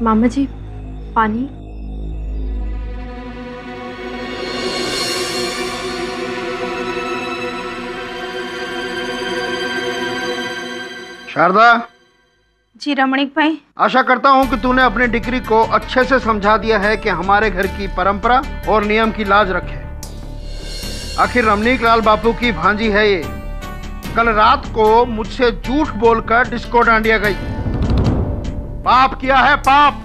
मामा जी, पानी। शारदा। जी रमणीक भाई। आशा करता हूँ कि तूने अपनी डिग्री को अच्छे से समझा दिया है कि हमारे घर की परंपरा और नियम की लाज रखे। आखिर रमणीक लाल बापू की भांजी है ये। कल रात को मुझसे झूठ बोलकर डिस्को डांडिया गई। पाप किया है, पाप।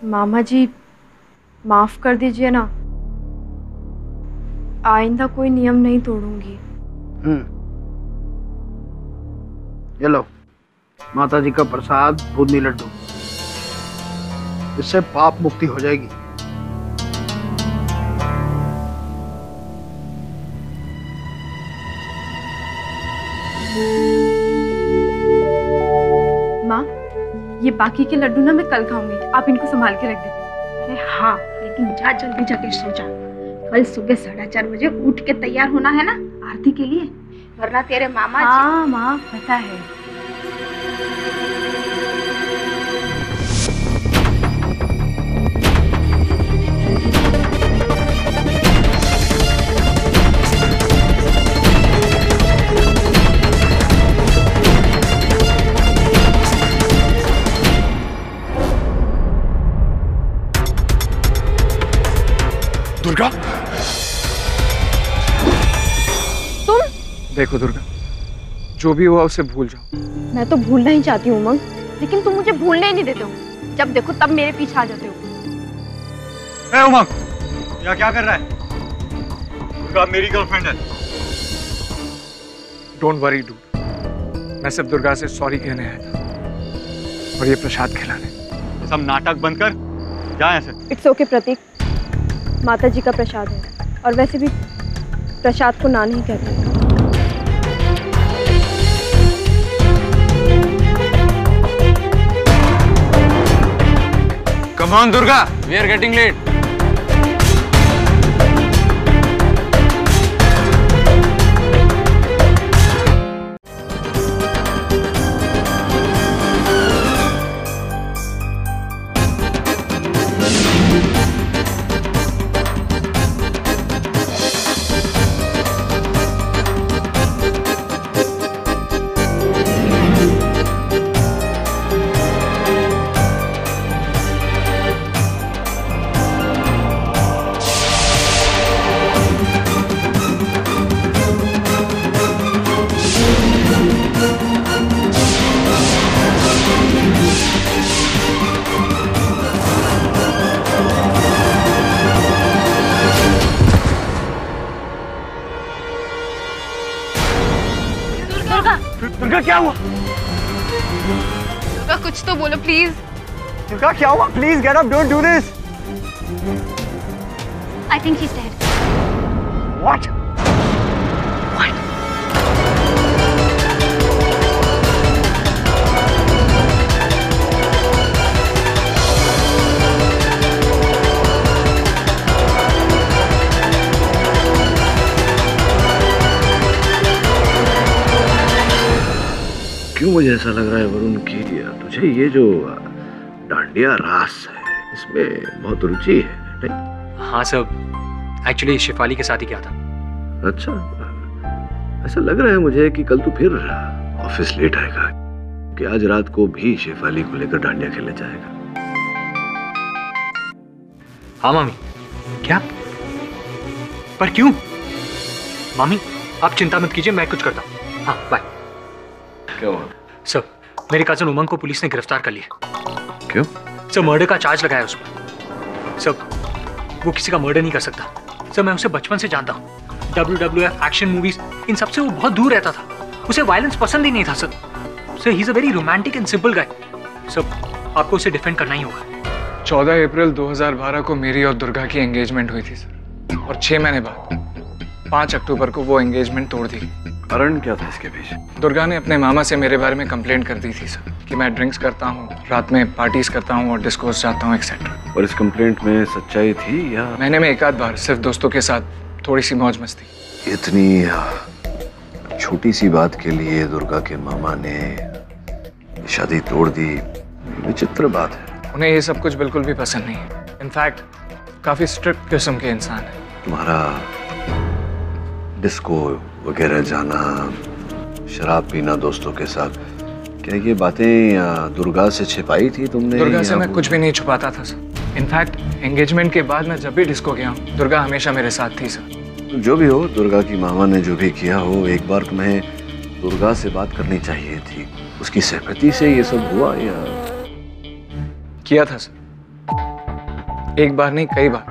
मामा जी, माफ कर दीजिए ना, आइंदा कोई नियम नहीं तोड़ूंगी। ये लो माता जी का प्रसाद, बूंदी लड्डू। इससे पाप मुक्ति हो जाएगी। माँ, ये बाकी के लड्डू ना मैं कल खाऊंगी, आप इनको संभाल के रख दीजिए। अरे हाँ, लेकिन जा जल्दी जाके सो जा। कल सुबह 4:30 बजे उठ के तैयार होना है ना आरती के लिए, वरना तेरे मामा जी। हाँ माँ, पता है। दुर्गा, तुम? देखो दुर्गा, जो भी हुआ उसे भूल जाओ। मैं तो भूलना ही चाहती हूँ उमंग, लेकिन तुम मुझे भूलने ही नहीं देते हो। जब देखो तब मेरे पीछे आ जाते हो। ए उमंग, यहाँ क्या कर रहा है? दुर्गा मेरी गर्लफ्रेंड है। डोंट वरी डूड, मैं सिर्फ दुर्गा से सॉरी कहने आया था और ये प्रसाद खिलाने। ये सब नाटक बंद कर, जा यहाँ से। इट्स ओके प्रतीक, माता जी का प्रसाद है, और वैसे भी प्रसाद को ना नहीं कहते। Come on, Durga. We are getting late. Durga क्या हुआ? दुर्गा कुछ तो बोलो प्लीज। दुर्गा क्या हुआ? Please get up, don't do this. I think she is dead. What? क्यों मुझे ऐसा लग रहा है वरुण कि तुझे ये जो डांडिया रास है इसमें बहुत रुचि है, नहीं? हाँ सर, एक्चुअली शिफाली के साथ ही क्या था। अच्छा, ऐसा लग रहा है मुझे कि कल तू फिर ऑफिस लेट आएगा, कि आज रात को भी शेफाली को लेकर डांडिया खेलने जाएगा। हाँ मामी। क्या? पर क्यों? मामी आप चिंता मत कीजिए, मैं कुछ करता हूँ। हाँ बाय। क्या हुआ? सर, मेरे कजन उमंग को पुलिस ने गिरफ्तार कर लिया। क्यों? सर, मर्डर का चार्ज लगाया उस पर। सर, वो किसी का मर्डर नहीं कर सकता। सर, मैं उसे बचपन से जानता हूँ। WWF, एक्शन मूवीज, इन सबसे वो बहुत दूर रहता था। उसे वायलेंस पसंद ही नहीं था sir. Sir, he is a very romantic and simple guy. Sir, आपको उसे डिफेंड करना ही होगा। 14 अप्रैल 2012 को मेरी और दुर्गा की एंगेजमेंट हुई थी सर, और 6 महीने बाद 5 अक्टूबर को वो एंगेजमेंट तोड़ दी। कारण क्या था इसके पीछे? दुर्गा ने अपने मामा से मेरे बारे में कंप्लेंट कर दी थी सर, कि मैं ड्रिंक्स करता हूँ, रात में पार्टीज करता हूँ और डिस्कोर्स जाता हूँ एक्सेट्रा। और इस कंप्लेंट में सच्चाई थी या? महीने में एक आध बार सिर्फ दोस्तों के साथ थोड़ी सी मौज मस्ती। इतनी छोटी सी बात के लिए दुर्गा के मामा ने शादी तोड़ दी, विचित्र बात है। उन्हें ये सब कुछ बिल्कुल भी पसंद नहीं है। इनफैक्ट काफी स्ट्रिक्ट किस्म के इंसान है। तुम्हारा डिस्को वगैरह जाना, शराब पीना दोस्तों के साथ, क्या ये बातें दुर्गा से छिपाई थी तुमने? दुर्गा से मैं कुछ भी नहीं छुपाता था सर। इनफैक्ट एंगेजमेंट के बाद मैं जब भी डिस्को गया हूँ, दुर्गा हमेशा मेरे साथ थी सर। जो भी हो, दुर्गा की मामा ने जो भी किया हो, एक बार तुम्हें दुर्गा से बात करनी चाहिए थी। उसकी सहमति से ये सब हुआ या? किया था सर, एक बार नहीं कई बार,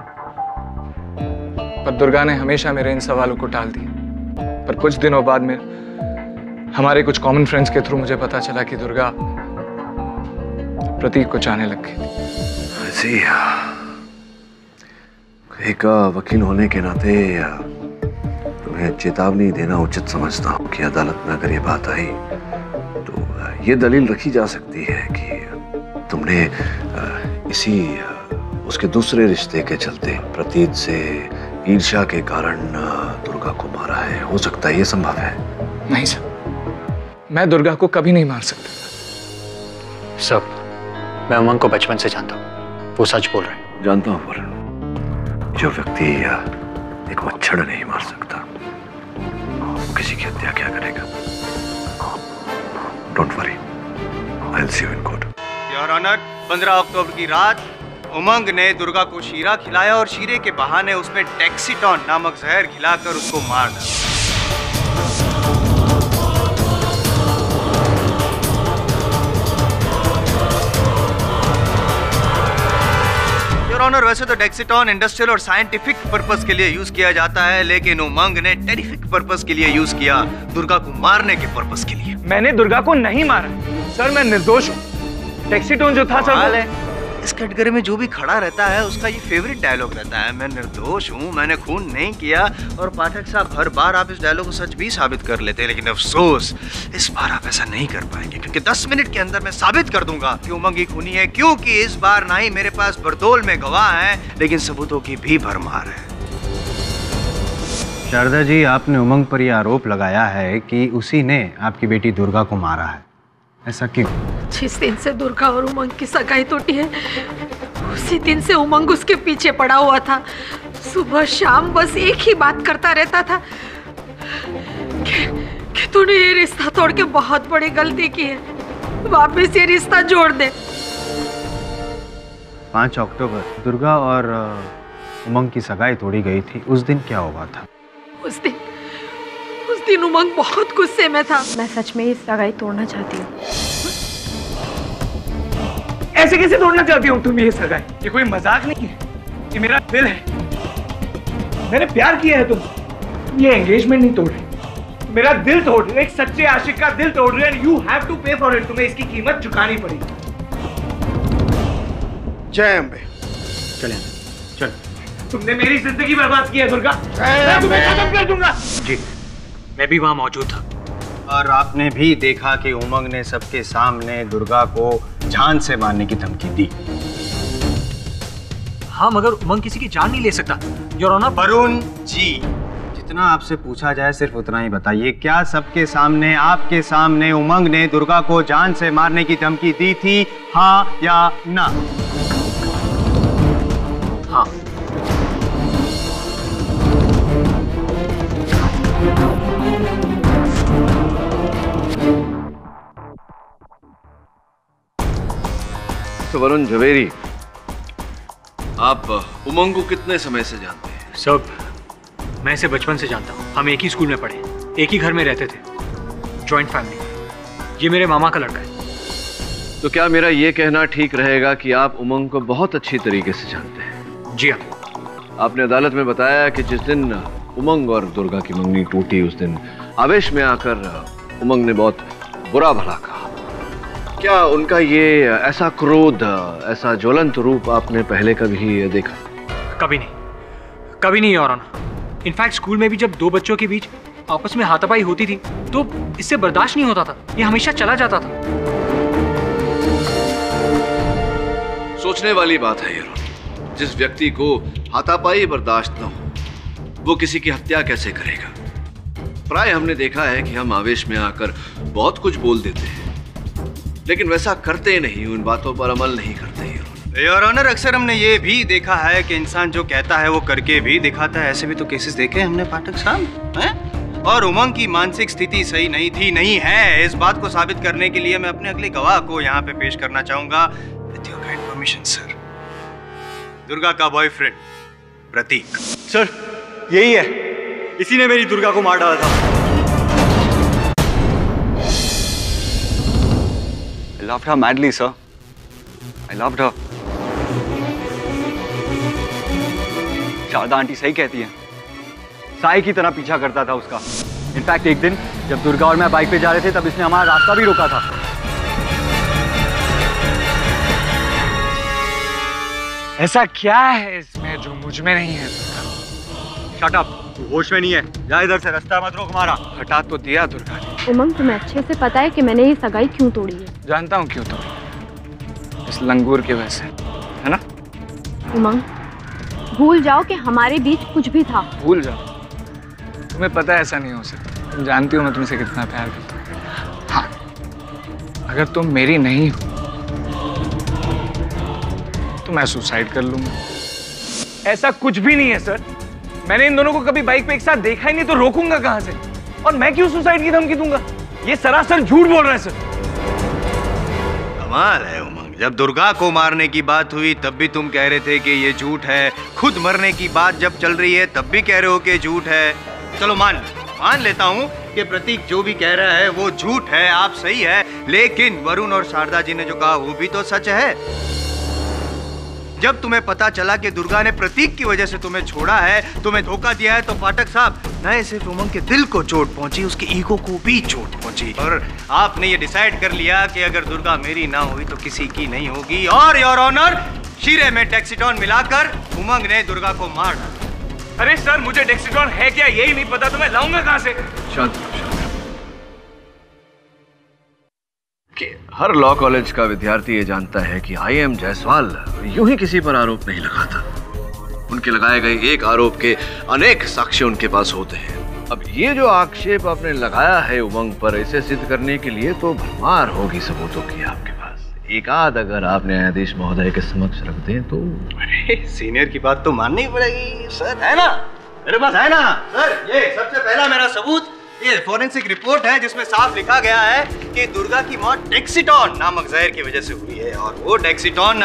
पर दुर्गा ने हमेशा मेरे इन सवालों को टाल दिया। पर कुछ दिनों बाद में हमारे कुछ कॉमन फ्रेंड्स के थ्रू मुझे पता चला कि दुर्गा प्रतीक को चाहने लग गई। ऐसी एक वकील होने के नाते तुम्हें चेतावनी देना उचित समझता हूँ कि अदालत में अगर ये बात आई तो ये दलील रखी जा सकती है कि तुमने इसी उसके दूसरे रिश्ते के चलते प्रतीक से ईर्ष्या के कारण दुर्गा को मारा है। हो सकता है, ये संभव है? नहीं सर, मैं दुर्गा को कभी नहीं मार सकता। सब मैं उमंग को बचपन से जानता हूँ, वो सच बोल रहे हैं। जानता हूँ वरुण, जो व्यक्ति एक मच्छर नहीं मार सकता, वो किसी की हत्या क्या करेगा? Don't worry, I will see you in court. Your honour, 15 अक्टूबर की रात उमंग ने दुर्गा को शीरा खिलाया और शीरे के बहाने उसमें डेक्सीटॉन नामक जहर खिलाकर उसको मार डाला। योर ऑनर, वैसे तो डेक्सीटॉन इंडस्ट्रियल और साइंटिफिक पर्पस के लिए यूज किया जाता है, लेकिन उमंग ने टेरिफिक पर्पस के लिए यूज किया, दुर्गा को मारने के पर्पस के लिए। मैंने दुर्गा को नहीं मारा सर, मैं निर्दोष हूँ। डेक्सीटोन जो था सर, इस कैटेगरी में जो भी खड़ा रहता है उसका ये फेवरेट डायलॉग रहता है, मैं निर्दोष हूँ, मैंने खून नहीं किया। और पाठक साहब, हर बार आप इस डायलॉग को सच भी साबित कर लेते हैं, लेकिन अफसोस इस बार आप ऐसा नहीं कर पाएंगे, क्योंकि 10 मिनट के अंदर मैं साबित कर दूंगा कि उमंग ही खूनी है। क्योंकि इस बार ना ही मेरे पास बरदौल में गवाह है, लेकिन सबूतों की भी भरमार है। शारदा जी, आपने उमंग पर यह आरोप लगाया है कि उसी ने आपकी बेटी दुर्गा को मारा है, ऐसा क्यों? जिस दिन से दुर्गा और उमंग की सगाई टूटी है, उसी दिन से उमंग उसके पीछे पड़ा हुआ था। सुबह शाम बस एक ही बात करता रहता था कि तूने ये रिश्ता तोड़ के बहुत बड़ी गलती की है, वापस ये रिश्ता जोड़ दे। 5 अक्टूबर दुर्गा और उमंग की सगाई तोड़ी गई थी, उस दिन क्या हुआ था? उस दिन उमंग बहुत गुस्से में था। मैं सच में ये सगाई तोड़ना चाहती हूँ। ऐसे कैसे तोड़ना चाहती हूँ तुम ये सगाई? ये कोई मजाक नहीं है, ये मेरा दिल है, मैंने प्यार किया है तुम। ये एंगेजमेंट नहीं तोड़ रही, मेरा दिल तोड़ रही, एक सच्चे आशिक का दिल तोड़ रही है। यू हैव टू पे फॉर इट, तुम्हें इसकी कीमत चुकानी पड़ेगी। जय अम्बे। चले चल। तुमने मेरी जिंदगी बर्बाद की है दुर्गा, मैं तुम्हें खत्म कर दूंगा। जी, मैं भी वहां मौजूद था। और आपने भी देखा कि उमंग ने सबके सामने दुर्गा को जान से मारने की धमकी दी। हाँ, मगर उमंग किसी की जान नहीं ले सकता योर ऑनर। वरुण जी, जितना आपसे पूछा जाए सिर्फ उतना ही बताइए, क्या सबके सामने, आपके सामने उमंग ने दुर्गा को जान से मारने की धमकी दी थी, हाँ या ना? हाँ। तो वरुण झवेरी, आप उमंग को कितने समय से जानते हैं? सब, मैं इसे बचपन से जानता हूँ। हम एक ही स्कूल में पढ़े, एक ही घर में रहते थे, जॉइंट फैमिली। ये मेरे मामा का लड़का है। तो क्या मेरा ये कहना ठीक रहेगा कि आप उमंग को बहुत अच्छी तरीके से जानते हैं? जी हाँ। आपने अदालत में बताया कि जिस दिन उमंग और दुर्गा की मंगनी टूटी, उस दिन आवेश में आकर उमंग ने बहुत बुरा भला कहा। क्या उनका ये ऐसा क्रोध, ऐसा ज्वलंत रूप आपने पहले कभी देखा? कभी नहीं, कभी नहीं योर ऑनर। इनफैक्ट स्कूल में भी जब दो बच्चों के बीच आपस में हाथापाई होती थी तो इससे बर्दाश्त नहीं होता था, ये हमेशा चला जाता था। सोचने वाली बात है ये, जिस व्यक्ति को हाथापाई बर्दाश्त न हो वो किसी की हत्या कैसे करेगा? प्राय हमने देखा है कि हम आवेश में आकर बहुत कुछ बोल देते हैं, लेकिन वैसा करते नहीं, उन बातों पर अमल नहीं करते योर ऑनर। अक्सर हमने ये भी देखा है कि इंसान जो कहता है वो करके भी दिखाता है। ऐसे भी तो केसेस देखे हमने पाठक साहब हैं। और उमंग की मानसिक स्थिति सही नहीं थी, नहीं है। इस बात को साबित करने के लिए मैं अपने अगले गवाह को यहाँ पे पेश करना चाहूंगा। With your kind permission sir. Durga का बॉयफ्रेंड प्रतीक। सर यही है, इसी ने मेरी दुर्गा को मार डाला था। I loved her madly, sir. I loved her. Sharda aunty सही कहती है, साई की तरह पीछा करता था उसका। इनफैक्ट एक दिन जब दुर्गा और मैं बाइक पे जा रहे थे तब इसने हमारा रास्ता भी रोका था। ऐसा क्या है इसमें जो मुझ में नहीं है? शट अप, तू होश में नहीं है। जा इधर से, रास्ता मत रोक हमारा। हटा तो दिया दुर्गा ने। उमंग, तुम्हें अच्छे से पता है कि मैंने ये सगाई क्यों तोड़ी है। जानता हूँ क्यों तोड़ी, इस लंगूर की वजह से, है ना? उमंग, भूल जाओ कि हमारे बीच कुछ भी था। भूल जाओ? तुम्हें पता है ऐसा नहीं हो सकता। तुम जानती हो मैं तुमसे कितना प्यार करता हूँ। हाँ, अगर तुम मेरी नहीं हो तो मैं सुसाइड कर लूंगा। ऐसा कुछ भी नहीं है सर। मैंने इन दोनों को कभी बाइक पे एक साथ देखा ही नहीं, तो रोकूंगा कहां से? और मैं क्यों सुसाइड की धमकी दूंगा? ये सरासर झूठ बोल रहा है सर। कमाल है उमंग, जब दुर्गा को मारने की बात हुई तब भी तुम कह रहे थे कि ये झूठ है। खुद मरने की बात जब चल रही है तब भी कह रहे हो कि झूठ है। चलो मान लेता हूँ कि प्रतीक जो भी कह रहा है वो झूठ है, आप सही है। लेकिन वरुण और शारदा जी ने जो कहा वो भी तो सच है। जब तुम्हें पता चला कि दुर्गा ने प्रतीक की वजह से तुम्हें छोड़ा है, तुम्हें धोखा दिया है, तो पाठक साहब न सिर्फ उमंग के दिल को चोट पहुंची, उसके ईगो को भी चोट पहुंची। और आपने ये डिसाइड कर लिया कि अगर दुर्गा मेरी ना हुई तो किसी की नहीं होगी। और योर ऑनर, शीरे में डेक्सीटोन मिलाकर उमंग ने दुर्गा को मार डाला। अरे सर, मुझे डेक्सीटोन है क्या यही नहीं पता, तो मैं लाऊंगा कहां से? शांत कि हर लॉ कॉलेज का विद्यार्थी ये जानता है कि IM जायसवाल यूं ही किसी पर आरोप नहीं लगाता। उनके लगाए गए एक आरोप के अनेक साक्ष्य उनके पास होते हैं। अब ये जो आक्षेप आपने लगाया है उमंग पर, इसे सिद्ध करने के लिए तो भरमार होगी सबूतों की आपके पास। एक आध अगर आप न्यायाधीश महोदय के समक्ष रख दें तो। अरे सीनियर की बात तो माननी पड़ेगी सर, है ना? मेरे पास है ना सर, ये सबसे पहला मेरा सबूत ये फोरेंसिक रिपोर्ट है जिसमें साफ लिखा गया है कि दुर्गा की मौत डेक्सीटोन नामक जहर की वजह से हुई है। और वो डेक्सीटोन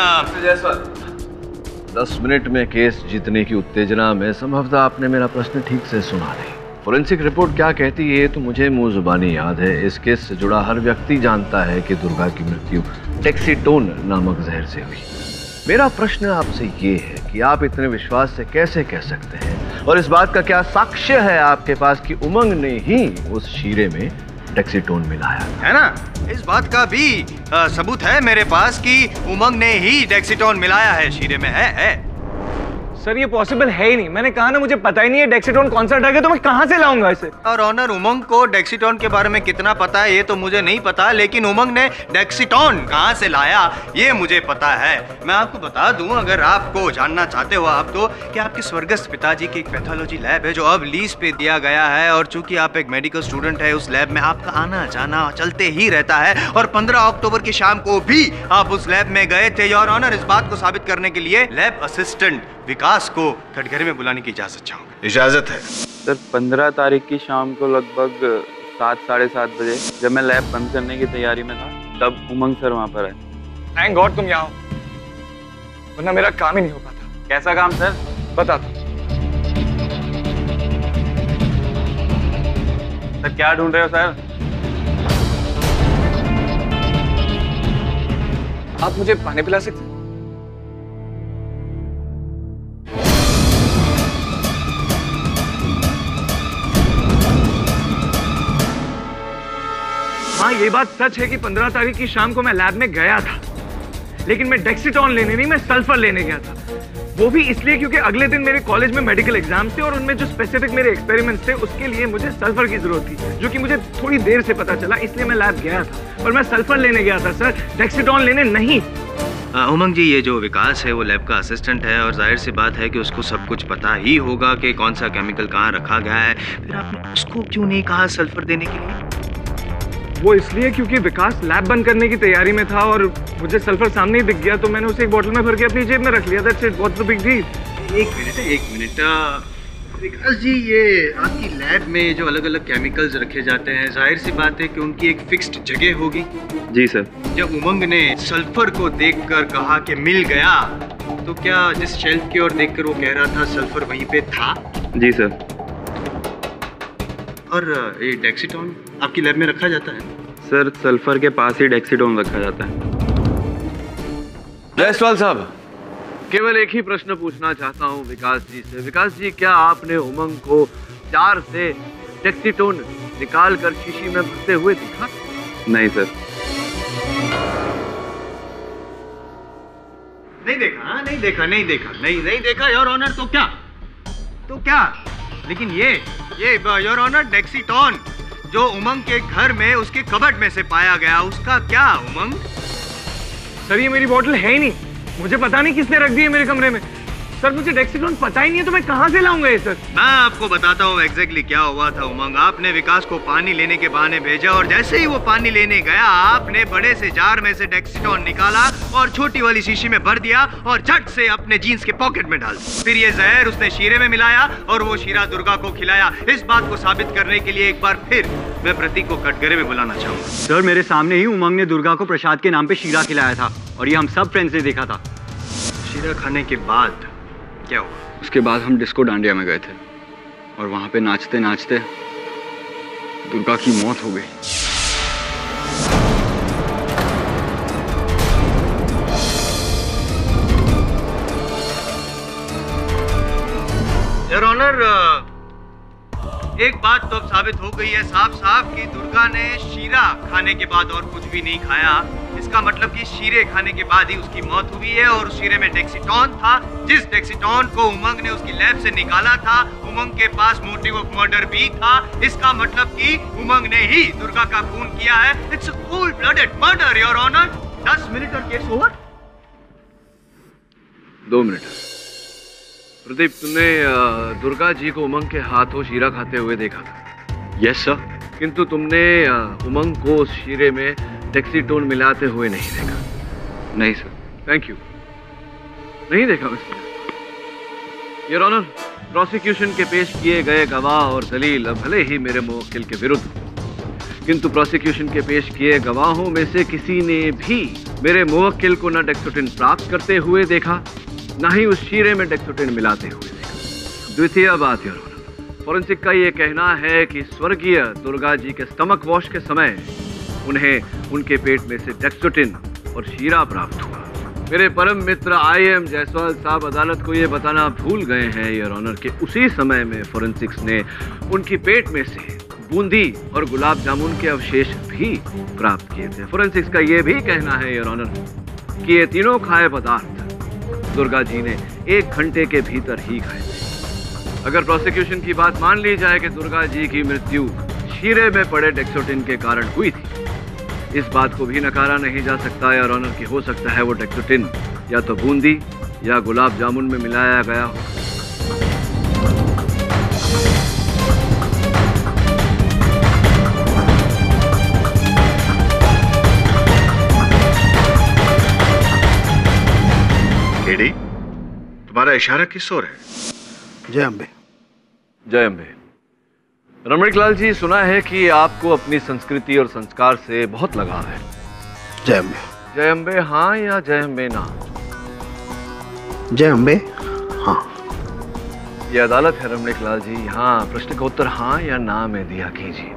10 मिनट में केस जीतने की उत्तेजना में संभवतः आपने मेरा प्रश्न ठीक से सुना नहीं। फोरेंसिक रिपोर्ट क्या कहती है तो मुझे मुंह जुबानी याद है। इस केस से जुड़ा हर व्यक्ति जानता है कि दुर्गा की मृत्यु डेक्सीटोन नामक जहर से हुई। मेरा प्रश्न आपसे ये है कि आप इतने विश्वास से कैसे कह सकते हैं, और इस बात का क्या साक्ष्य है आपके पास कि उमंग ने ही उस शीरे में डेक्सीटोन मिलाया, है ना? इस बात का भी सबूत है मेरे पास कि उमंग ने ही डेक्सीटोन मिलाया है शीरे में। है सर, ये पॉसिबल है ही नहीं। मैंने कहा ना, मुझे पता ही नहीं है डेक्सीटोन कौन सा ड्रग है, तो मैं कहां से लाऊंगा इसे? और ऑनर, उमंग को डेक्सीटोन के बारे में कितना पता है ये तो मुझे नहीं पता, लेकिन उमंग ने डेक्सीटोन कहां से लाया ये मुझे पता है। मैं आपको बता दूं, अगर आपको जानना चाहते हो आप तो, कि आपके स्वर्गस्थ पिताजी की एक पैथोलॉजी लैब है जो अब लीज पे दिया गया है। और चूंकि आप एक मेडिकल स्टूडेंट है, उस लैब में आपका आना जाना चलते ही रहता है। और 15 अक्टूबर की शाम को भी आप उस लैब में गए थे। योर ऑनर, इस बात को साबित करने के लिए लैब असिस्टेंट विकास को कटघरे में बुलाने की इजाजत चाहूंगा। इजाजत है सर। 15 तारीख की शाम को लगभग 7 साढ़े 7 बजे जब मैं लैब बंद करने की तैयारी में था, तब उमंग सर वहां पर आए। थैंक गॉड तुम यहाँ हो, वरना मेरा काम ही नहीं हो पाता। कैसा काम सर? बताता। सर क्या ढूंढ रहे हो सर? आप मुझे पानी पिला सकते हैं? हाँ, ये बात सच है कि 15 तारीख की शाम को मैं लैब में गया था, लेकिन मैं डेक्सीटोन लेने नहीं, मैं सल्फर लेने गया था। वो भी इसलिए क्योंकि अगले दिन मेरे कॉलेज में मेडिकल एग्जाम थे और उनमें जो स्पेसिफिक मेरे एक्सपेरिमेंट्स थे उसके लिए मुझे सल्फर की जरूरत थी, जो कि मुझे थोड़ी देर से पता चला, इसलिए मैं लैब गया था। और मैं सल्फर लेने गया था सर, डेक्सीटोन लेने नहीं। उमंग जी, ये जो विकास है वो लैब का असिस्टेंट है और जाहिर सी बात है कि उसको सब कुछ पता ही होगा कि कौन सा केमिकल कहाँ रखा गया है। फिर आपने उसको क्यों नहीं कहा सल्फर देने के लिए? वो इसलिए क्योंकि विकास लैब बंद करने की तैयारी में था और मुझे सल्फर सामने ही दिख गया, तो मैंने उसे एक बोतल में भर के अपनी जेब में रख लिया। That's it, what's the big deal. एक मिनट विकास जी, ये आपकी लैब में जो अलग अलग केमिकल्स रखे जाते हैं, जाहिर सी बात है कि उनकी एक फिक्स्ड जगह होगी। जी सर। जब उमंग ने सल्फर को देखकर कहा कि मिल गया, तो क्या जिस शेल्फ की ओर देखकर वो कह रहा था सल्फर वहीं पे था? जी सर। और ये डेक्सीटोन आपकी लैब में रखा जाता है? सर सल्फर के पास ही डेक्सीटोन रखा जाता है। जायसवाल साहब, केवल एक ही प्रश्न पूछना चाहता हूँ विकास जी से। विकास जी, क्या आपने उमंग को जार से डेक्सीटोन निकाल कर शीशी में भरते हुए देखा? नहीं सर। नहीं देखा योर ऑनर। तो क्या लेकिन ये योर ऑनर डेक्सीटोन जो उमंग के घर में उसके कबर्ड में से पाया गया, उसका क्या उमंग? सर ये मेरी बोतल है ही नहीं, मुझे पता नहीं किसने रख दी है मेरे कमरे में। सर मुझे डेक्सीटोन पता ही नहीं है, तो मैं कहाँ से लाऊंगा ये सर? मैं आपको बताता हूँ एग्जैक्टली क्या हुआ था उमंग। आपने विकास को पानी लेने के बहाने भेजा और जैसे ही वो पानी लेने गया, आपने बड़े से जार में से डेक्सीटोन निकाला और छोटी वाली शीशी में भर दिया और झट से अपने जीन्स के पॉकेट में डाल दिया। फिर ये जहर उसने शीरे में मिलाया और वो शीरा दुर्गा को खिलाया। इस बात को साबित करने के लिए एक बार फिर मैं प्रतीक को कटघरे में बुलाना चाहूंगा। सर मेरे सामने ही उमंग ने दुर्गा को प्रसाद के नाम पे शीरा खिलाया था और ये हम सब फ्रेंड्स ने देखा था। शीरा खाने के बाद क्या हुआ? उसके बाद हम डिस्को डांडिया में गए थे और वहां पे नाचते नाचते दुर्गा की मौत हो गई। योर ऑनर, एक बात तो अब साबित हो गई है साफ साफ कि दुर्गा ने शीरा खाने के बाद और कुछ भी नहीं खाया। इसका मतलब कि शीरे खाने के बाद ही उसकी मौत हुई है और उस शीरे में डेक्सीटोन था। जिस डेक्सीटोन को उमंग ने उसकी लैब से निकाला था, उमंग के पास मोटिव ऑफ मर्डर भी था। इसका मतलब कि उमंग ने ही दुर्गा का खून किया है। It's a cold blooded murder your honour. 10 minute और केस ओवर। 2 मिनट। प्रदीप, तुमने दुर्गा जी को उमंग के हाथों शीरा खाते हुए देखा था? Yes sir. किंतु तुमने उमंग को उस शीरे में डेक्सीटोन मिलाते हुए नहीं देखा? नहीं सर। Thank you. नहीं देखा मिस्टर योर ऑनर। प्रोसिक्यूशन के पेश किए गए गवाह और दलील भले ही मेरे मुवक्किल के विरुद्ध, किंतु प्रोसिक्यूशन के पेश किए गवाहों में से किसी ने भी मेरे मुवक्किल को न डेक्सीटोन प्राप्त करते हुए देखा, न ही उस शीरे में डेक्सीटोन मिलाते हुए देखा। द्वितीय बात योर ऑनर, फॉरेंसिक का ये कहना है कि स्वर्गीय दुर्गा जी के स्टमक वॉश के समय उन्हें उनके पेट में से डेक्सीटोन और शीरा प्राप्त हुआ। मेरे परम मित्र IM जायसवाल साहब अदालत को ये बताना भूल गए हैं योर ऑनर कि उसी समय में फॉरेंसिक्स ने उनकी पेट में से बूंदी और गुलाब जामुन के अवशेष भी प्राप्त किए थे। फॉरेंसिक्स का ये भी कहना है योर ऑनर कि ये तीनों खाए पदार्थ दुर्गा जी ने 1 घंटे के भीतर ही खाए थे। अगर प्रोसिक्यूशन की बात मान ली जाए कि दुर्गा जी की मृत्यु शीरे में पड़े डेक्सीटोन के कारण हुई थी, इस बात को भी नकारा नहीं जा सकता योर ऑनर कि हो सकता है वो डेक्सीटोन या तो बूंदी या गुलाब जामुन में मिलाया गया हो। केडी, तुम्हारा इशारा किस ओर है? जय अम्बे। जय अम्बे। रमणीक लाल जी, सुना है कि आपको अपनी संस्कृति और संस्कार से बहुत लगाव है। जय अम्बे। जय अम्बे हाँ या जय अम्बे ना? जय अम्बे हाँ। ये अदालत है रमणीक लाल जी, यहाँ प्रश्न का उत्तर हाँ या ना में दिया कीजिए।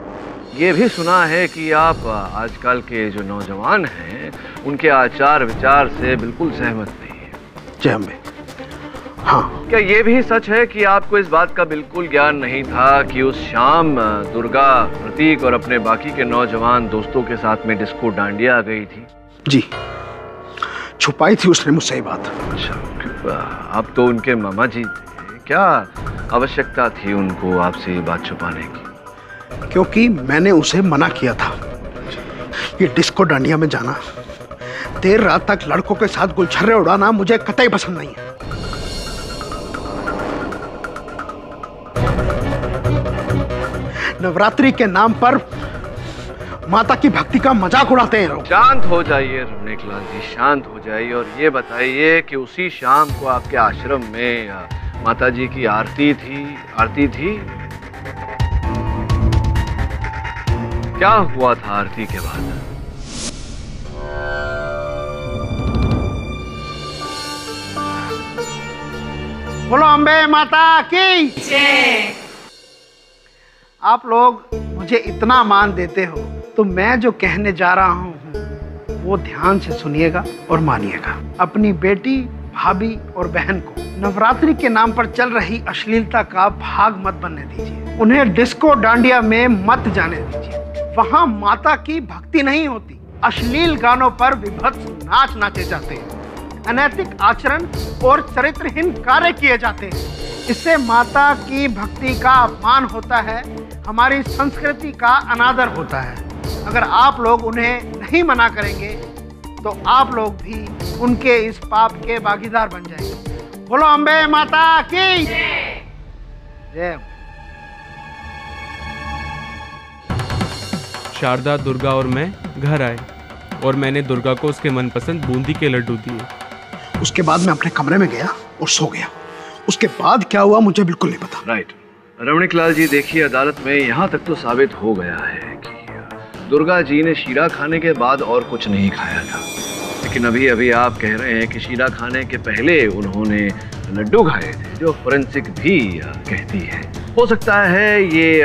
ये भी सुना है कि आप आजकल के जो नौजवान हैं उनके आचार विचार से बिल्कुल सहमत नहीं है। जय अम्बे हाँ। क्या ये भी सच है कि आपको इस बात का बिल्कुल ज्ञान नहीं था कि उस शाम दुर्गा, प्रतीक और अपने बाकी के नौजवान दोस्तों के साथ में डिस्को डांडिया गई थी? जी, छुपाई थी उसने मुझसे ये बात। अच्छा, आप तो उनके मामा जी थे, क्या आवश्यकता थी उनको आपसे ये बात छुपाने की? क्योंकि मैंने उसे मना किया था। ये डिस्को डांडिया में जाना, देर रात तक लड़कों के साथ गुलछर्रे उड़ाना मुझे कतई पसंद नहीं है। नवरात्रि के नाम पर माता की भक्ति का मजाक उड़ाते हैं लोग। शांत हो जाइए रमणीक लाल जी, शांत हो जाइए और ये बताइए कि उसी शाम को आपके आश्रम में माता जी की आरती थी। क्या हुआ था आरती के बाद? बोलो अम्बे माता की जय। आप लोग मुझे इतना मान देते हो तो मैं जो कहने जा रहा हूँ वो ध्यान से सुनिएगा और मानिएगा। अपनी बेटी, भाभी और बहन को नवरात्रि के नाम पर चल रही अश्लीलता का भाग मत बनने दीजिए। उन्हें डिस्को डांडिया में मत जाने दीजिए। वहाँ माता की भक्ति नहीं होती, अश्लील गानों पर विभत्स नाच नाचे जाते हैं, अनैतिक आचरण और चरित्रहीन कार्य किए जाते हैं। इससे माता की भक्ति का अपमान होता है, हमारी संस्कृति का अनादर होता है। अगर आप लोग उन्हें नहीं मना करेंगे तो आप लोग भी उनके इस पाप के भागीदार बन जाएंगे। बोलो अम्बे माता की जय। शारदा, दुर्गा और मैं घर आए और मैंने दुर्गा को उसके मनपसंद बूंदी के लड्डू दिए। उसके बाद मैं अपने कमरे में गया और सो गया। उसके बाद क्या हुआ मुझे बिल्कुल नहीं पता। राइट रमणीक लाल जी, देखिए अदालत में यहाँ तक तो साबित हो गया है कि दुर्गा जी ने शीरा खाने के बाद और कुछ नहीं खाया था, लेकिन अभी अभी आप कह रहे हैं कि शीरा खाने के पहले उन्होंने लड्डू खाए थे, जो फोरेंसिक भी कहती है। हो सकता है ये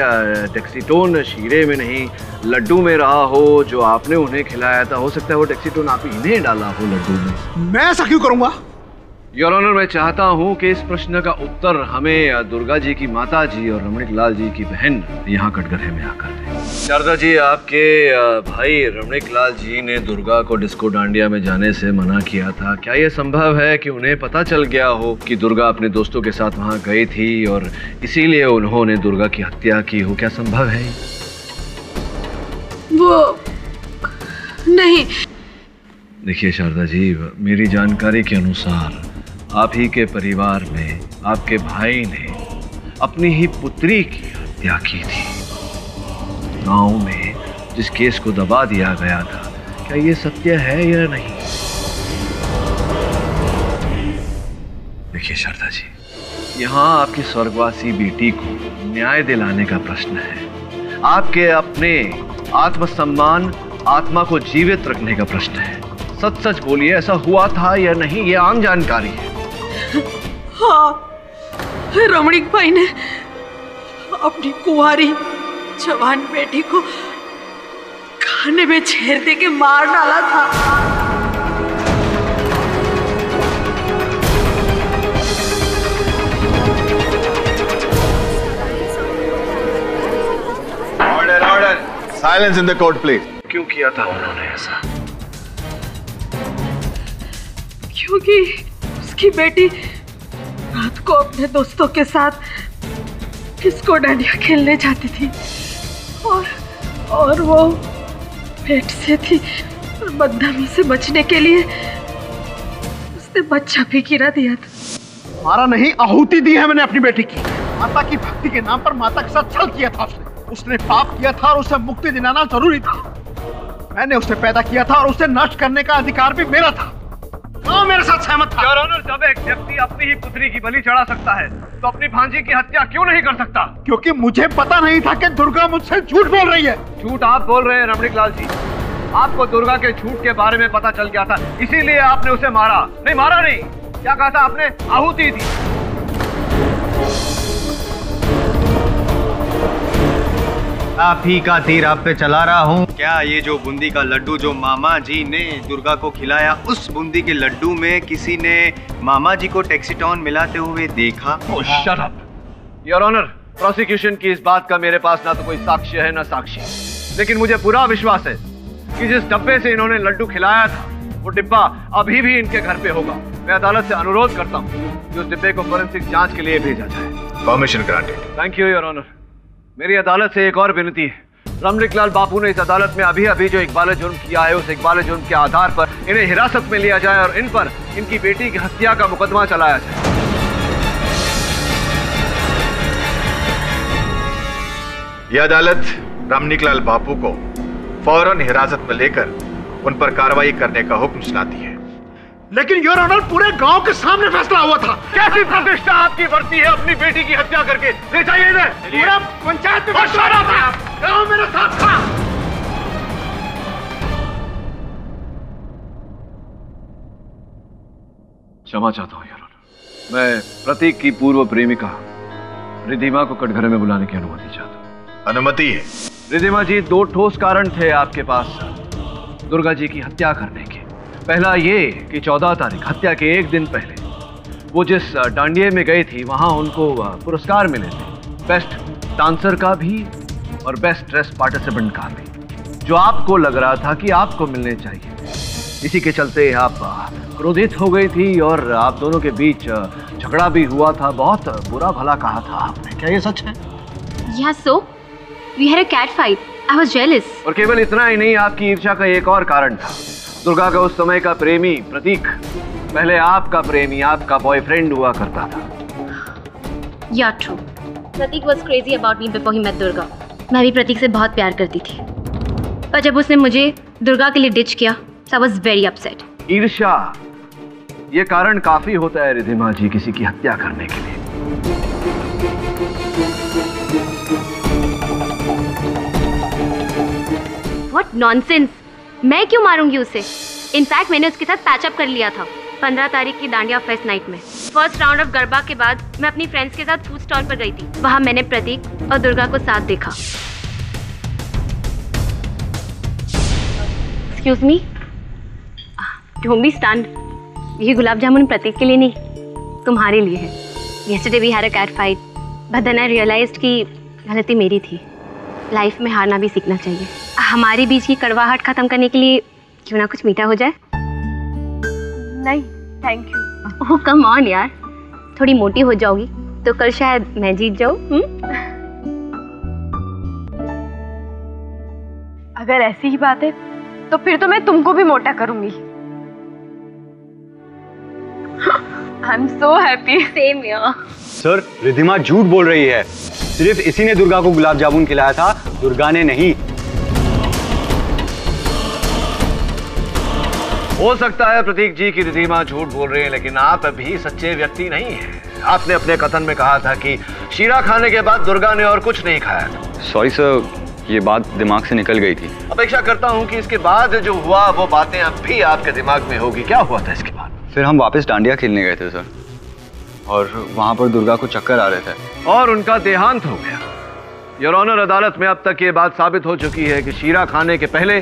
डेक्सीटोन शीरे में नहीं लड्डू में रहा हो जो आपने उन्हें खिलाया था। हो सकता है वो डेक्सीटोन आप इन्हें डाला हो लड्डू में। मैं ऐसा क्यों करूंगा? योर ऑनर, मैं चाहता हूं कि इस प्रश्न का उत्तर हमें दुर्गा जी की माता जी और रमणीक लाल जी की बहन यहाँ कटघरे में आकर दें। शारदा जी, आपके भाई रमणीक लाल जी ने दुर्गा को डिस्को डांडिया में जाने से मना किया था। क्या यह संभव है कि उन्हें पता चल गया हो कि दुर्गा अपने दोस्तों के साथ वहाँ गई थी और इसीलिए उन्होंने दुर्गा की हत्या की हो? क्या संभव है? वो नहीं। देखिए शारदा जी, मेरी जानकारी के अनुसार आप ही के परिवार में आपके भाई ने अपनी ही पुत्री की हत्या की थी। गांव में जिस केस को दबा दिया गया था, क्या ये सत्य है या नहीं? देखिए शारदा जी, यहाँ आपकी स्वर्गवासी बेटी को न्याय दिलाने का प्रश्न है। आपके अपने आत्मसम्मान, आत्मा को जीवित रखने का प्रश्न है। सच सच बोलिए, ऐसा हुआ था या नहीं? ये आम जानकारी है। हाँ, रमणीक भाई ने अपनी कुंवारी जवान बेटी को खाने में छेड़ दे के मार डाला था। Order order, silence in the court please. क्यों किया था उन्होंने ऐसा? क्योंकि उसकी बेटी रात को अपने दोस्तों के साथ डिस्को डांडिया खेलने जाती थी और वो पेट से थी और बदनामी से बचने के लिए उसने बच्चा भी गिरा दिया था। मारा नहीं, आहुति दी है मैंने अपनी बेटी की। माता की भक्ति के नाम पर माता के साथ छल किया था उसने पाप किया था और उसे मुक्ति दिलाना जरूरी था। मैंने उसे पैदा किया था और उसे नष्ट करने का अधिकार भी मेरा था। मेरे साथ सहमत था। योर ऑनर, जब एक व्यक्ति अपनी ही पुत्री की बलि चढ़ा सकता है तो अपनी भांजी की हत्या क्यों नहीं कर सकता? क्योंकि मुझे पता नहीं था कि दुर्गा मुझसे झूठ बोल रही है। झूठ आप बोल रहे हैं रमणीक लाल जी। आपको दुर्गा के झूठ के बारे में पता चल गया था, इसीलिए आपने उसे मारा। नहीं, मारा नहीं, क्या कहा था आपने? आहुति दी। आप ही का तीर आप पे चला रहा हूँ। क्या ये जो बूंदी का लड्डू जो मामा जी ने दुर्गा को खिलाया, उस बूंदी के लड्डू में किसी ने मामा जी को डेक्सीटोन मिलाते हुए देखा? Shut up your honour, prosecution की इस बात का मेरे पास ना तो कोई साक्ष्य है ना साक्षी, लेकिन मुझे पूरा विश्वास है कि जिस डब्बे से इन्होंने लड्डू खिलाया था वो डिब्बा अभी भी इनके घर पे होगा। मैं अदालत से अनुरोध करता हूँ कि उस डिब्बे को फोरेंसिक जांच के लिए भेजा जाए। Permission granted. Thank you your honour. मेरी अदालत से एक और विनती है। रमणीक लाल बापू ने इस अदालत में अभी अभी जो इकबाल जुर्म किया है, उस इकबाल जुर्म के आधार पर इन्हें हिरासत में लिया जाए और इन पर इनकी बेटी की हत्या का मुकदमा चलाया जाए। यह अदालत रमणीक लाल बापू को फौरन हिरासत में लेकर उन पर कार्रवाई करने का हुक्म सुनाती है। लेकिन योर ऑनर, पूरे गांव के सामने फैसला हुआ था। कैसी प्रतिष्ठा आपकी बढ़ती है अपनी बेटी की हत्या करके? ले जाइए इन्हें। पूरा पंचायत में मशवरा था, गांव मेरे साथ था। क्षमा चाहता हूं योर ऑनर। मैं प्रतीक की पूर्व प्रेमिका रिधिमा को कटघरे में बुलाने की अनुमति चाहता हूं। अनुमति है। रिधिमा जी, 2 ठोस कारण थे आपके पास दुर्गा जी की हत्या करने के। पहला ये कि 14 तारीख, हत्या के 1 दिन पहले, वो जिस डांडिये में गई थी वहां उनको पुरस्कार मिले थे, बेस्ट डांसर का भी और बेस्ट ड्रेस पार्टिसिपेंट का भी, जो आपको लग रहा था कि आपको मिलने चाहिए। इसी के चलते आप क्रोधित हो गई थी और आप दोनों के बीच झगड़ा भी हुआ था। बहुत बुरा भला कहा था आपने, क्या ये सच है? Yeah, so we had a cat fight. I was jealous. और केवल इतना ही नहीं, आपकी ईर्ष्या का एक और कारण था। दुर्गा का उस समय का प्रेमी प्रतीक पहले आपका प्रेमी, आपका बॉयफ्रेंड हुआ करता था। Yeah, true. Prateek was crazy about me before he met Durga. मैं भी प्रतीक से बहुत प्यार करती थी, पर जब उसने मुझे दुर्गा के लिए डिच किया, so I was very upset. ईर्ष्या ये कारण काफी होता है रिधिमा जी किसी की हत्या करने के लिए। What nonsense! मैं क्यों मारूंगी उसे? इनफैक्ट मैंने उसके साथ पैचअप कर लिया था 15 तारीख की दांडिया फेस्ट नाइट में। फर्स्ट राउंड ऑफ गरबा के बाद मैं अपनी फ्रेंड्स के साथ फूड स्टॉल पर गई थी। वहां मैंने प्रतीक और दुर्गा को साथ देखा। Excuse me, don't be stunned. ये गुलाब जामुन प्रतीक के लिए नहीं, तुम्हारे लिए है। Yesterday we had a cat fight, but then I realized कि गलती मेरी थी। लाइफ में हारना भी सीखना चाहिए। हमारे बीच की कड़वाहट खत्म करने के लिए क्यों ना कुछ मीठा हो जाए? नहीं, thank you. Oh come on यार, थोड़ी मोटी हो जाओगी तो कल शायद मैं जीत जाऊँ। अगर ऐसी ही बात है तो फिर तो मैं तुमको भी मोटा करूंगी। I'm so happy. Same here. Sir, Ridhima झूठ बोल रही है। सिर्फ इसी ने दुर्गा को गुलाब जामुन खिलाया था, दुर्गा ने नहीं। हो सकता है प्रतीक जी की रिधिमा झूठ बोल रही है, लेकिन आप अभी सच्चे व्यक्ति नहीं हैं। आपने अपने कथन में कहा था कि शीरा खाने के बाद दुर्गा ने और कुछ नहीं खाया था। सॉरी सर, ये बात दिमाग से निकल गई थी। अपेक्षा करता हूँ कि इसके बाद जो हुआ वो बातें अब भी आपके दिमाग में होगी। क्या हुआ था इसके बाद? फिर हम वापस डांडिया खेलने गए थे सर, और वहां पर दुर्गा को चक्कर आ रहे थे और उनका देहांत हो गया। योर ऑनर, अदालत में अब तक ये बात साबित हो चुकी है कि शीरा खाने के पहले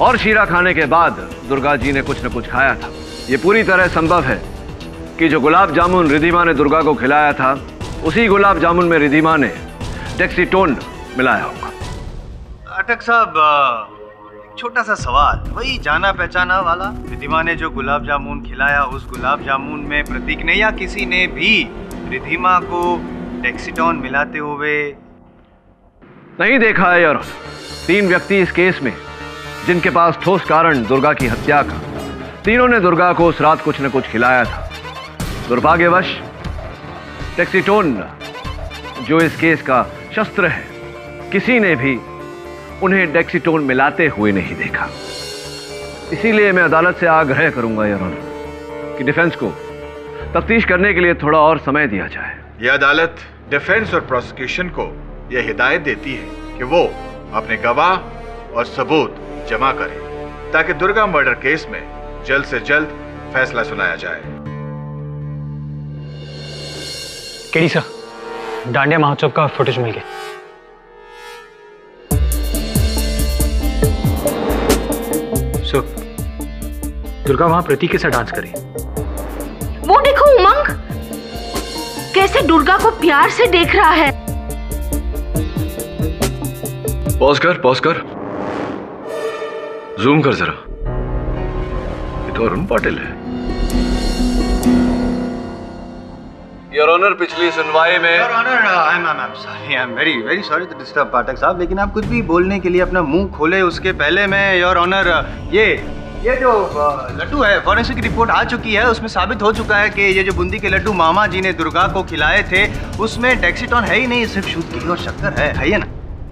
और शीरा खाने के बाद दुर्गा जी ने कुछ न कुछ खाया था। ये पूरी तरह संभव है कि जो गुलाब जामुन रिधिमा ने दुर्गा को खिलाया था, उसी गुलाब जामुन में रिधिमा ने डेक्सीटोन मिलाया होगा। पाठक साहब, छोटा सा सवाल, वही जाना पहचाना वाला, रिधिमा ने जो गुलाब जामुन खिलाया, उस गुलाब जामुन में प्रतीक ने या किसी ने भी रिधिमा को डेक्सीटोन मिलाते हुए नहीं देखा है यार। 3 व्यक्ति इस केस में जिनके पास ठोस कारण दुर्गा की हत्या का, तीनों ने दुर्गा को उस रात कुछ न कुछ खिलाया था। दुर्भाग्यवश डेक्सीटोन जो इस केस का शस्त्र है, किसी ने भी उन्हें डेक्सीटोन मिलाते हुए नहीं देखा। इसीलिए मैं अदालत से आग्रह करूंगा योर ऑनर कि डिफेंस को तफ्तीश करने के लिए थोड़ा और समय दिया जाए। यह अदालत डिफेंस और प्रोसिक्यूशन को यह हिदायत देती है कि वो अपने गवाह और सबूत जमा करें ताकि दुर्गा मर्डर केस में जल्द से जल्द फैसला सुनाया जाए। केडी सर, डांडिया महोत्सव का फुटेज मिल गया। सो दुर्गा वहां प्रतीक के साथ डांस करी। वो देखो उमंग कैसे दुर्गा को प्यार से देख रहा है। पॉज कर, जूम कर जरा। ये तो अरुण पाटिल है। योर ऑनर, पिछली सुनवाई में your honour, I am very sorry to disturb Pathak साहब, लेकिन आप कुछ भी बोलने के लिए अपना मुंह खोले उसके पहले मैं, योर ऑनर, ये जो लड्डू है, फॉरेंसिक रिपोर्ट आ चुकी है, उसमें साबित हो चुका है कि ये जो बूंदी के लड्डू मामा जी ने दुर्गा को खिलाए थे, उसमें डेक्सीटोन है ही नहीं, सिर्फ शुद्ध घी और शक्कर है ये ना?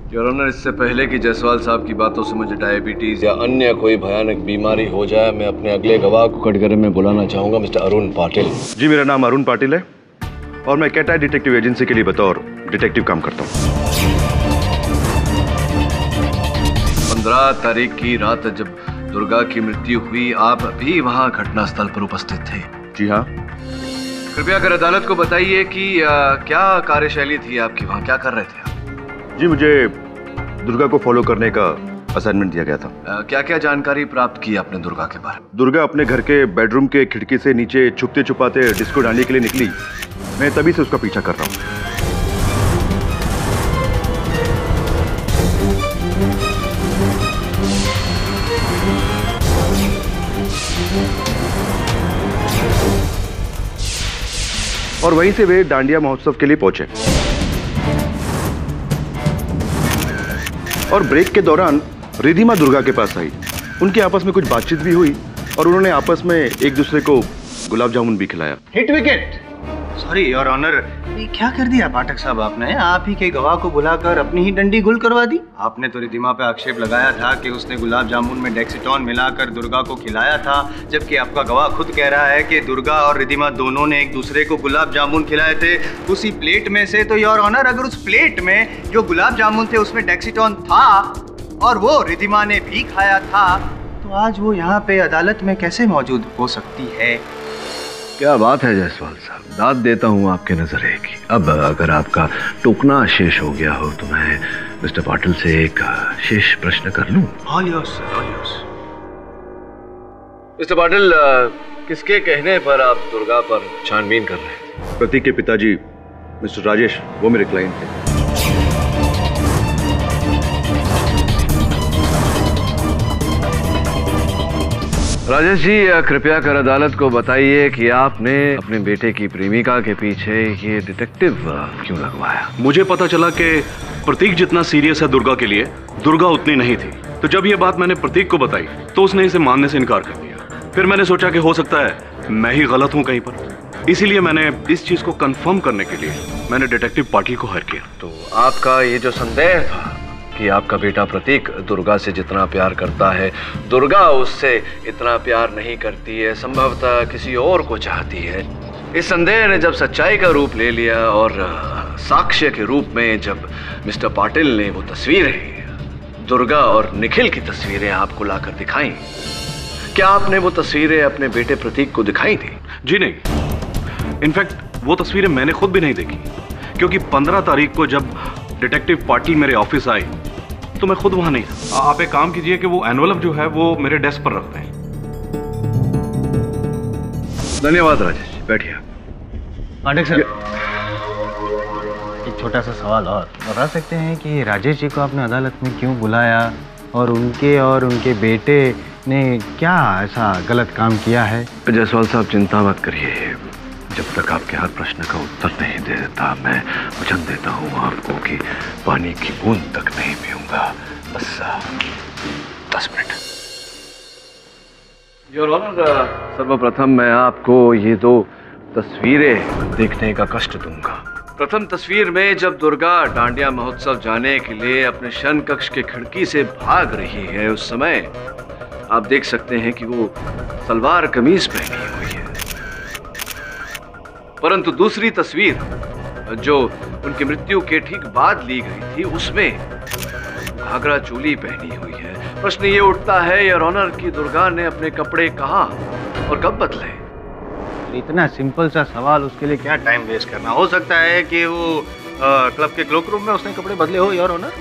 योर ऑनर, इससे पहले कि जायसवाल साहब की बातों से मुझे डायबिटीज या अन्य कोई भयानक बीमारी हो जाए, मैं अपने अगले गवाह को कटघरे में बुलाना चाहूंगा, मिस्टर अरुण पाटिल। जी, मेरा नाम अरुण पाटिल है और मैं कैटाई डिटेक्टिव एजेंसी के लिए बतौर डिटेक्टिव काम करता हूँ। 15 तारीख की रात जब दुर्गा की मृत्यु हुई, आप भी वहां घटनास्थल पर उपस्थित थे? जी हाँ। कृपया कर अदालत को बताइए कि क्या कार्यशैली थी आपकी, वहां क्या कर रहे थे आप? जी, मुझे दुर्गा को फॉलो करने का असाइनमेंट दिया गया था। क्या क्या जानकारी प्राप्त की आपने दुर्गा के बारे में? दुर्गा अपने घर के बेडरूम के खिड़की से नीचे छुपते छुपाते डिस्को डालने के लिए निकली। मैं तभी से उसका पीछा कर रहा हूँ। और वहीं से वे डांडिया महोत्सव के लिए पहुंचे और ब्रेक के दौरान रिधिमा दुर्गा के पास आई। उनकी आपस में कुछ बातचीत भी हुई और उन्होंने आपस में एक दूसरे को गुलाब जामुन भी खिलाया। Hit wicket. Sorry your honour, ये क्या कर दिया पाठक साहब आपने? आप ही के गवाह को बुलाकर अपनी ही डंडी गुल करवा दी। आपने तो रिधिमा पे आक्षेप लगाया था कि उसने गुलाब जामुन में डेक्सिटॉन मिलाकर दुर्गा को खिलाया था, जबकि आपका गवाह खुद कह रहा है कि दुर्गा और रिधिमा दोनों ने एक दूसरे को गुलाब जामुन खिलाए थे उसी प्लेट में से। तो योर ऑनर, अगर उस प्लेट में जो गुलाब जामुन थे उसमें डेक्सिटॉन था और वो रिधिमा ने भी खाया था, तो आज वो यहाँ पे अदालत में कैसे मौजूद हो सकती है? क्या बात है जायसवाल साहब, दाद देता हूँ आपके नजरे की। अब अगर आपका टोकना शेष हो गया हो तो मैं मिस्टर पाटिल से एक शेष प्रश्न कर लूं? All yours sir, all yours. Mister Patil, किसके कहने पर आप दुर्गा पर छानबीन कर रहे हैं? प्रतीक के पिताजी मिस्टर राजेश, वो मेरे क्लाइंट थे। राजेश जी, कृपया कर अदालत को बताइए कि आपने अपने बेटे की प्रेमिका के पीछे ये डिटेक्टिव क्यों लगवाया? मुझे पता चला कि प्रतीक जितना सीरियस है दुर्गा के लिए, दुर्गा उतनी नहीं थी। तो जब ये बात मैंने प्रतीक को बताई तो उसने इसे मानने से इनकार कर दिया। फिर मैंने सोचा कि हो सकता है मैं ही गलत हूँ कहीं पर, इसीलिए मैंने इस चीज को कंफर्म करने के लिए मैंने डिटेक्टिव पाटिल को हायर किया। तो आपका ये जो संदेह था कि आपका बेटा प्रतीक दुर्गा से जितना प्यार करता है, दुर्गा उससे इतना प्यार नहीं करती है, संभवतः किसी और को चाहती है, इस संदेह ने जब सच्चाई का रूप ले लिया और साक्ष्य के रूप में जब मिस्टर पाटिल ने वो तस्वीरें, दुर्गा और निखिल की तस्वीरें आपको लाकर दिखाई, क्या आपने वो तस्वीरें अपने बेटे प्रतीक को दिखाई थी? जी नहीं, इनफैक्ट वो तस्वीरें मैंने खुद भी नहीं देखी, क्योंकि 15 तारीख को जब डिटेक्टिव पाटिल मेरे ऑफिस आए तो मैं खुद वहां नहीं था। आप एक काम कीजिए कि वो एनवलप जो है वो मेरे डेस्क पर रखते हैं। धन्यवाद राजेश, बैठिए। पाठक सर, एक छोटा सा सवाल और बता सकते हैं कि राजेश जी को आपने अदालत में क्यों बुलाया और उनके बेटे ने क्या ऐसा गलत काम किया है? जायसवाल साहब, चिंता मत करिए, जब तक आपके हर प्रश्न का उत्तर नहीं दे देता मैं वचन देता हूँ आपको कि पानी की बूंद तक नहीं पीऊंगा। बस 10 मिनट। योर ऑनर, सर्वप्रथम मैं आपको ये 2 तस्वीरें देखने का कष्ट दूंगा। प्रथम तस्वीर में जब दुर्गा डांडिया महोत्सव जाने के लिए अपने शयन कक्ष के खिड़की से भाग रही है, उस समय आप देख सकते हैं कि वो सलवार कमीज पहनी हुई है। परंतु दूसरी तस्वीर जो उनकी मृत्यु के ठीक बाद ली गई थी, उसमें घाघरा चोली पहनी हुई है। प्रश्न ये उठता है योर ऑनर कि दुर्गा ने अपने कपड़े कहाँ और कब बदले? इतना सिंपल सा सवाल, उसके लिए क्या टाइम वेस्ट करना? हो सकता है कि वो क्लब के क्लोक रूम में उसने कपड़े बदले हो योर ऑनर।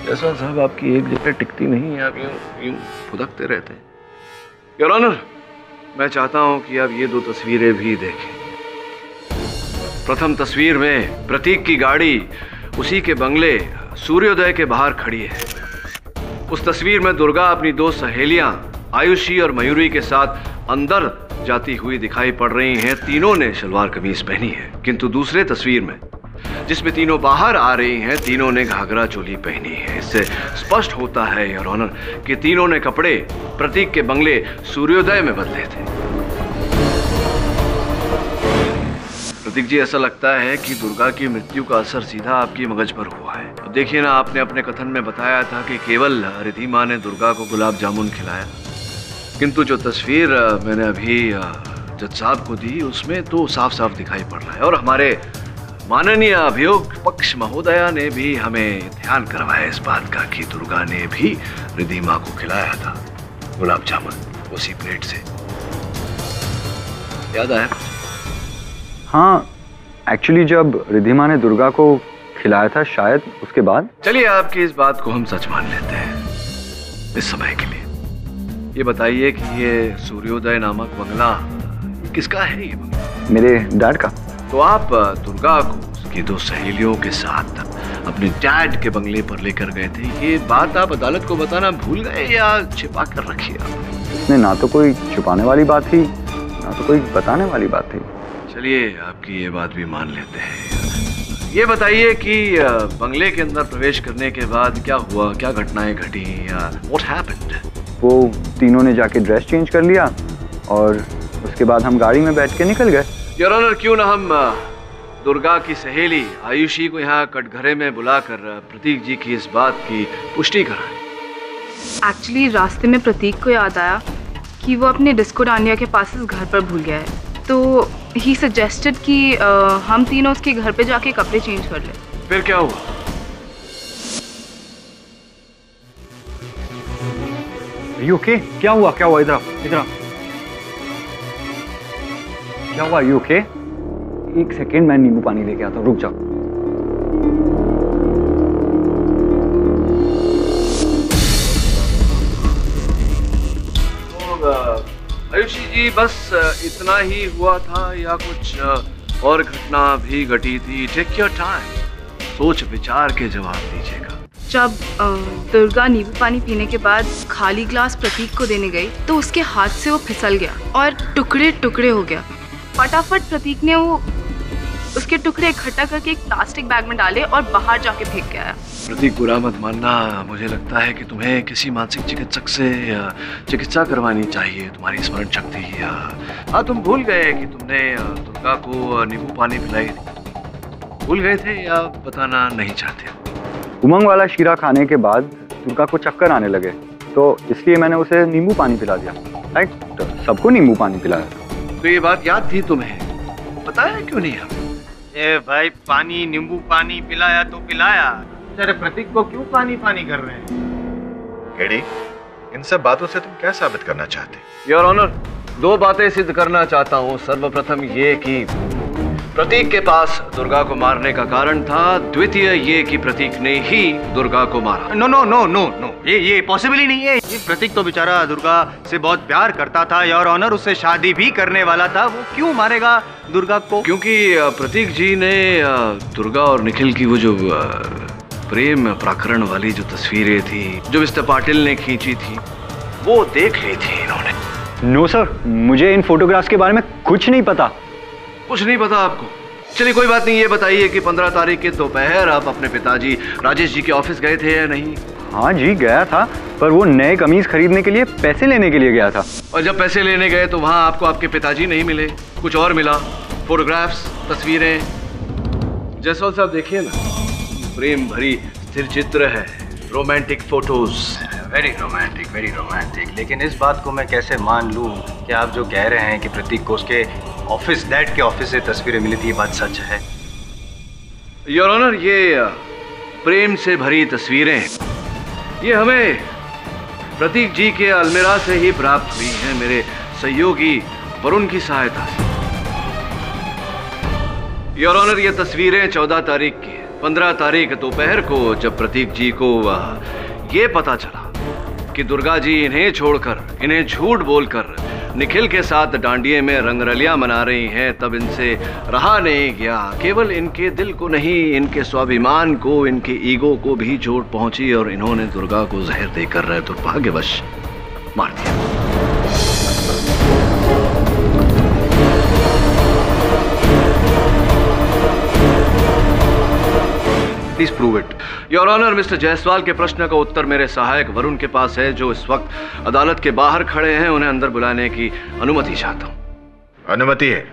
जायसवाल साहब, आपकी एक जगह टिकती नहीं है, आप यूं फुदकते रहते हैं। योर ऑनर, मैं चाहता हूं कि आप ये 2 तस्वीरें भी देखें। प्रथम तस्वीर में प्रतीक की गाड़ी उसी के बंगले सूर्योदय के बाहर खड़ी है। उस तस्वीर में दुर्गा अपनी 2 सहेलियां आयुषी और मयूरी के साथ अंदर जाती हुई दिखाई पड़ रही हैं। तीनों ने सलवार कमीज पहनी है, किंतु दूसरे तस्वीर में जिसमें तीनों बाहर आ रही हैं, तीनों ने घाघरा चोली पहनी है। इससे स्पष्ट होता है योर ऑनर कि तीनों ने कपड़े प्रतीक के बंगले सूर्योदय में बदले थे। प्रतीक जी, ऐसा लगता है कि दुर्गा की मृत्यु का असर सीधा आपकी मगज पर हुआ है। अब देखिए ना, आपने अपने कथन में बताया था कि केवल रिधिमा ने दुर्गा को गुलाब जामुन खिलाया, किंतु जो तस्वीर मैंने अभी जज साहब को दी उसमें तो साफ साफ दिखाई पड़ रहा है। और हमारे माननीय अभियोग पक्ष महोदया ने भी हमें ध्यान करवाया इस बात का कि दुर्गा ने भी रिधिमा को खिलाया था गुलाब जामुन उसी प्लेट से। याद आया? हाँ, एक्चुअली जब रिधिमा ने दुर्गा को खिलाया था शायद उसके बाद। चलिए, आपकी इस बात को हम सच मान लेते हैं इस समय के लिए। ये बताइए कि ये सूर्योदय नामक बंगला किसका है? ये बंगला मेरे डैड का। तो आप दुर्गा को उसकी दो सहेलियों के साथ अपने डैड के बंगले पर लेकर गए थे, ये बात आप अदालत को बताना भूल गए या छिपा कर रखी? इसमें ना तो कोई छुपाने वाली बात थी ना तो कोई बताने वाली बात थी। चलिए, आपकी ये बात भी मान लेते हैं। ये बताइए कि बंगले के अंदर प्रवेश करने के बाद क्या हुआ, क्या घटनाएं घटी या व्हाट हैपेंड? वो तीनों ने जाके ड्रेस चेंज कर लिया और उसके बाद हम गाड़ी में बैठ के निकल गए। योर ऑनर, क्यों ना हम दुर्गा की सहेली आयुषी को यहाँ कटघरे में बुलाकर प्रतीक जी की इस बात की पुष्टि कराएं। एक्चुअली रास्ते में प्रतीक को याद आया कि वो अपने डिस्को डांडिया के पास इस घर पर भूल गया है, तो ही सजेस्टेड कि हम तीनों उसके घर पे जाके कपड़े चेंज कर लें। फिर क्या हुआ? You okay? क्या हुआ? क्या हुआ? इधर इधर क्या हुआ? You okay? एक सेकेंड, मैं नींबू पानी लेके आता हूँ, रुक जाओ। आयुषी जी, बस इतना ही हुआ था या कुछ और घटना भी घटी थी? टेक योर टाइम, सोच विचार के जवाब दीजिएगा। जब दुर्गा नींबू पानी पीने के बाद खाली ग्लास प्रतीक को देने गई तो उसके हाथ से वो फिसल गया और टुकड़े टुकड़े हो गया। फटाफट प्रतीक ने वो उसके टुकड़े इकट्ठा करके एक प्लास्टिक बैग में डाले और बाहर जाके फेंक के आया। प्रतीक, बुरा मत मानना, मुझे लगता है कि तुम्हें किसी मानसिक चिकित्सक से चिकित्सा करवानी चाहिए। तुम्हारी स्मरण शक्ति, हाँ, तुम भूल गए कि तुमने दुर्गा को नींबू पानी पिलाई थी। भूल गए थे या बताना नहीं चाहते? उमंग वाला शीरा खाने के बाद दुर्गा को चक्कर आने लगे, तो इसलिए मैंने उसे नींबू पानी पिला दिया। राइट, तो सबको नींबू पानी पिलाया। तो ये बात याद थी तुम्हें, बताया क्यों नहीं हमें? ए भाई, पानी नींबू पानी पिलाया तो पिलाया, तेरे प्रतीक को क्यों पानी पानी कर रहे हैं? एडी, इन सब बातों से तुम क्या साबित करना चाहते? योर ऑनर, दो बातें सिद्ध करना चाहता हूँ। सर्वप्रथम ये कि प्रतीक के पास दुर्गा को मारने का कारण था, द्वितीय ये कि प्रतीक ने ही दुर्गा को मारा। No no no no no, ये पॉसिबल ही नहीं है। ये प्रतीक तो बेचारा दुर्गा से बहुत प्यार करता था, योर ऑनर, उससे शादी भी करने वाला था, वो क्यों मारेगा दुर्गा को? क्योंकि प्रतीक जी ने दुर्गा और निखिल की वो जो प्रेम प्राकरण वाली जो तस्वीरें थी जो मिस्टर पाटिल ने खींची थी, वो देख ली थी इन्होंने। नो सर, मुझे इन फोटोग्राफ्स के बारे में कुछ नहीं पता। कुछ नहीं पता आपको? चलिए, कोई बात नहीं। ये बताइए कि 15 तारीख के दोपहर आप अपने पिताजी राजेश जी के ऑफिस गए थे या नहीं? हाँ जी, गया था, पर वो नए कमीज खरीदने के लिए पैसे लेने के लिए गया था। और जब पैसे लेने गए तो वहाँ आपको आपके पिताजी नहीं मिले, कुछ और मिला? फोटोग्राफ्स, तस्वीरें। जयसवाल साहब, देखिए ना, प्रेम भरी स्थिर चित्र है, romantic photos. Very romantic, very romantic. लेकिन इस बात को मैं कैसे मान लूं कि आप जो कह रहे हैं कि प्रतीक को उसके ऑफिस, डैड के ऑफिस से तस्वीरें मिली थी, ये बात सच है? योर ऑनर, ये प्रेम से भरी तस्वीरें ये हमें प्रतीक जी के अलमीरा से ही प्राप्त हुई हैं, मेरे सहयोगी वरुण की सहायता से। योर ऑनर, ये तस्वीरें 14 तारीख की है। 15 तारीख दोपहर को जब प्रतीक जी को ये पता चला कि दुर्गा जी इन्हें छोड़कर, इन्हें झूठ बोलकर निखिल के साथ डांडिये में रंगरलियां मना रही हैं, तब इनसे रहा नहीं गया। केवल इनके दिल को नहीं, इनके स्वाभिमान को, इनके ईगो को भी चोट पहुंची और इन्होंने दुर्गा को जहर देकर दुर्भाग्यवश मार दिया। Please prove it. Your honour, mister Jaiswal के प्रश्न का उत्तर मेरे सहायक वरुण के पास है, जो इस वक्त अदालत के बाहर खड़े हैं। उन्हें अंदर बुलाने की अनुमति चाहता हूं। अनुमति है।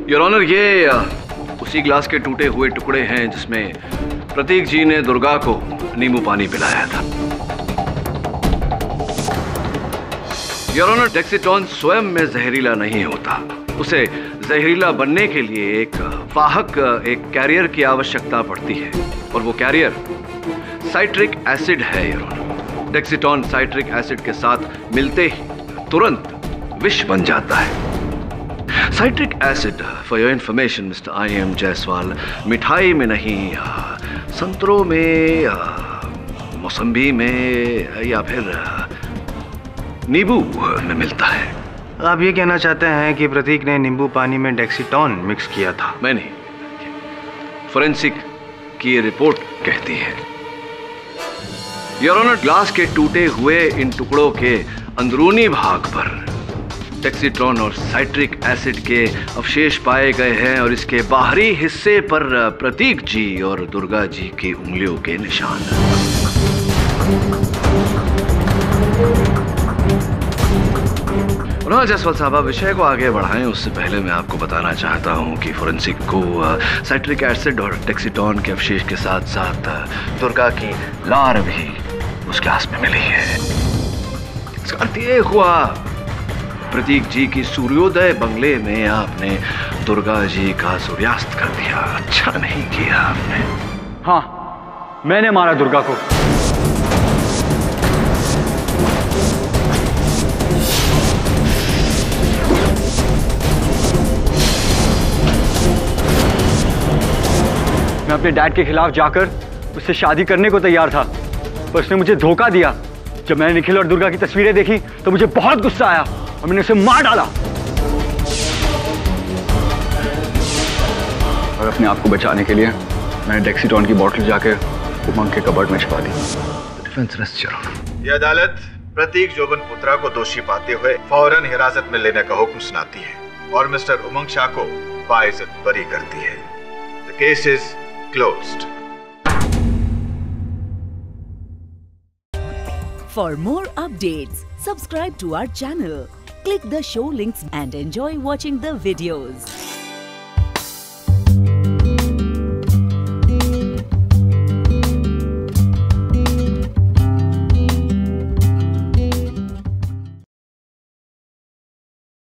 योर ऑनर, ये उसी ग्लास के टूटे हुए टुकड़े हैं जिसमें प्रतीक जी ने दुर्गा को नींबू पानी पिलाया था। योर ऑनर, डेक्सिटॉन स्वयं में जहरीला नहीं होता। उसे जहरीला बनने के लिए एक वाहक, एक कैरियर की आवश्यकता पड़ती है, और वो कैरियर साइट्रिक एसिड है। योर ऑनर, डेक्सिटॉन साइट्रिक एसिड के साथ मिलते ही तुरंत विष बन जाता है। Citric acid, for your information mister I.M. Jaiswal, मिठाई में नहीं, संतरों में, मौसम्बी में या फिर नींबू में मिलता है। आप ये कहना चाहते हैं कि प्रतीक ने नींबू पानी में डेक्सिटॉन मिक्स किया था? मैं नहीं, फोरेंसिक की ये रिपोर्ट कहती है। योर ऑनर, ग्लास के टूटे हुए इन टुकड़ों के अंदरूनी भाग पर डेक्सिट्रॉन और साइट्रिक एसिड के अवशेष पाए गए हैं, और इसके बाहरी हिस्से पर प्रतीक जी और दुर्गा जी की उंगलियों के निशान। जायसवाल साहब, विषय को आगे बढ़ाएं उससे पहले मैं आपको बताना चाहता हूं कि फोरेंसिक को साइट्रिक एसिड और डेक्सिटॉन के अवशेष के साथ साथ दुर्गा की लार भी उस ग्लास में मिली है। इसका अर्थ ये हुआ, प्रतीक जी की सूर्योदय बंगले में आपने दुर्गा जी का सूर्यास्त कर दिया। अच्छा नहीं किया आपने। हाँ, मैंने मारा दुर्गा को। मैं अपने डैड के खिलाफ जाकर उससे शादी करने को तैयार था, पर उसने मुझे धोखा दिया। जब मैंने निखिल और दुर्गा की तस्वीरें देखी तो मुझे बहुत गुस्सा आया और मैंने उसे मार डाला। और अपने आप को बचाने के लिए मैंने डेक्सिटॉन की बोतल जाकर उमंग के कबर्ड में छुपा दी। डिफेंस रेस्ट करो। यह अदालत प्रतीक जोबन पुत्रा को दोषी पाते हुए फौरन हिरासत में लेने का हुक्म सुनाती है और मिस्टर उमंग शाह को बाइज्जत बरी करती है। The case is closed. For more updates, subscribe to our channel, click the show links and enjoy watching the videos.